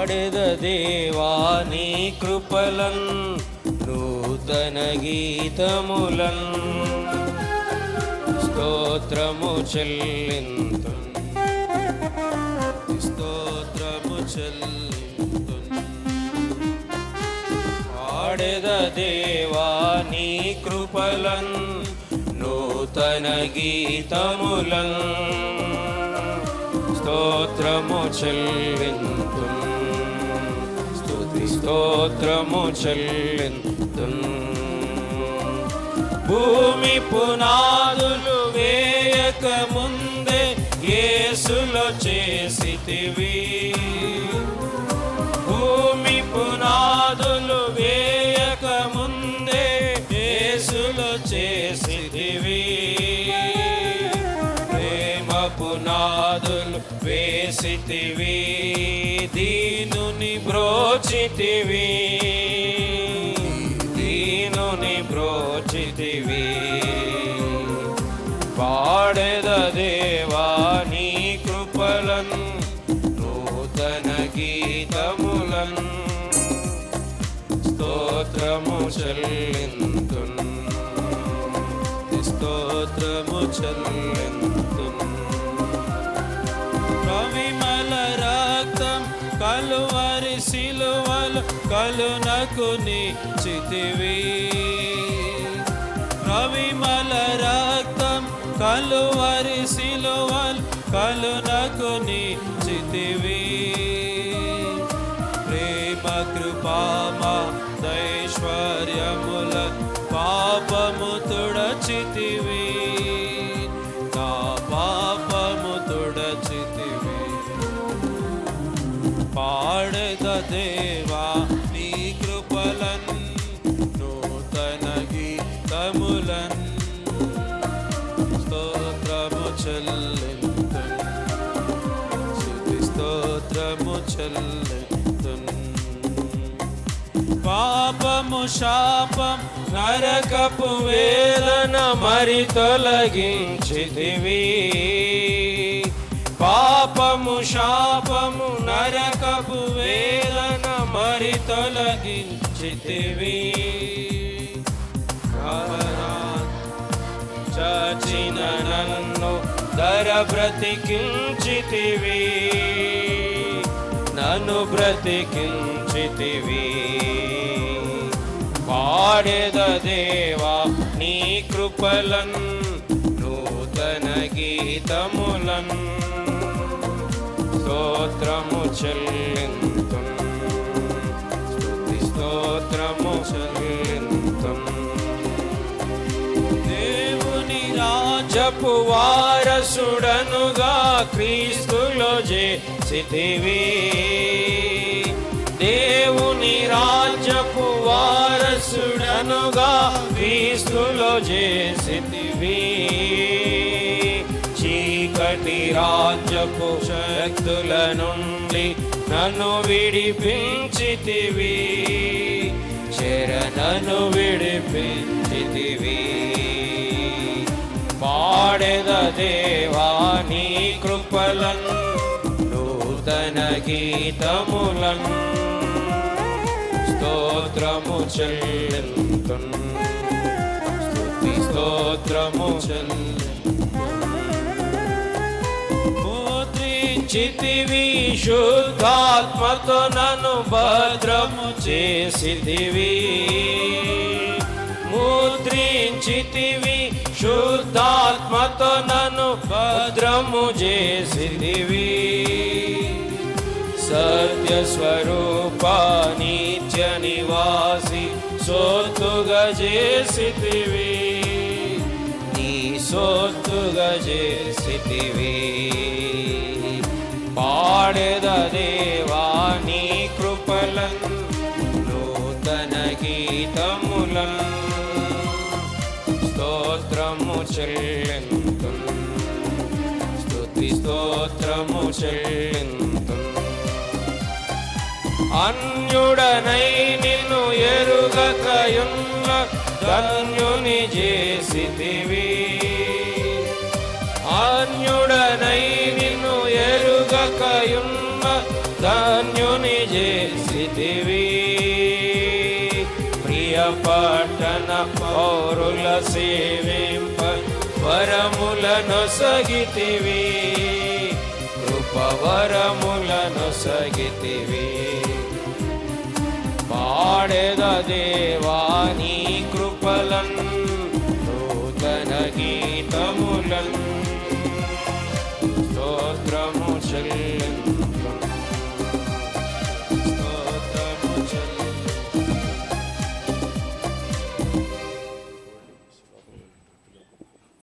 పాడెద దేవా నీ కృపలన్ నూతన గీతములన్ స్తోత్రము చెల్లింతున్ స్తోత్రము చెల్లింతున్ పాడెద దేవా నీ కృపలన్ నూతన గీతములన్ స్తోత్రము చెల్లింతున్ స్తోత్రము చెల్లింతున్ భూమి పునాదులు వేయక ముందే యేసులో చేసితివి భూమి పునాదులు వేయక ముందే యేసులో చేసితివి ప్రేమ పునాదులు వేసితివి దీనుని బ్రోచితివి దీనుని బ్రోచితివి పాడెద దేవా నీ కృపలన్ నూతన గీతములన్ స్తోత్రము చెల్లింతున్ స్తోత్రము చెల్లింతున్ ప్రవిమల రక్తం కలువరి సిలువలు కలునకు నిచ్చితివి ప్రవిమల రక్తం కలువరి సిలువలు కలునకు నిచ్చితివి ప్రేమ కృపామా దైశ్వర్యముల పాపము తుడచితివి నా పాపము తుడచితివి పాడెద దేవా నీ కృపలన్ నూతన గీతములన్ స్తోత్రము చెల్లింతున్ స్తోత్రము చెల్లింతున్ పాపము శాపం నరకపు వేదన మరి తొలగించితివి పాపము శాపము నరకపు వేదన మరి తొలగించితివి చచిన నన్ను ధర బ్రతికించితివి నన్ను బ్రతికించితివి పాడెద దేవా నీ కృపలన్ నూతన గీతములన్ స్తోత్రము చెల్లింతున్ స్తోత్రము చెల్లింతున్ దేవుని రాజపు వారసుడనుగా క్రీస్తులో చేసితివి దేవుని రాజ్యపు వారసుడనుగా క్రీస్తులో చేసితివి చీకటి రాజ్యపు శక్తుల నుండి నన్ను విడిపించితివి శరణను విడిపించితివి పాడెద దేవా నీ కృపలన్ నూతన గీతములన్ స్తోత్రము చెల్లింతున్ స్తోత్రము చెల్లింతున్ ముద్రించితివి శుద్ధాత్మతో నన్ను భద్రము చేసితివి ముద్రించితివి శుద్ధాత్మతో నన్ను భద్రము చేసితివి సత్య స్వరూప నిత్య నివాసి సొత్తుగా చేసితివి నీ సొత్తుగా చేసితివి పాడెద దేవా నీ కృపలన్ నూతన గీతములన్ స్తోత్రము చెల్లింతున్ స్తోత్రము చెల్లింతున్ అన్యుడనై నిన్ను ఎరుగకయున్న ధన్యుని చేసితివి అన్యుడనై నిన్ను ఎరుగకయున్న ధన్యుని ప్రియ పట్టణ పౌరుల సేవింప వరములను సగితివి, కృపవరములను సగితివి. పాడెద దేవా నీ కృపలన్ నూతన గీతములన్ స్తోత్రము చెల్లి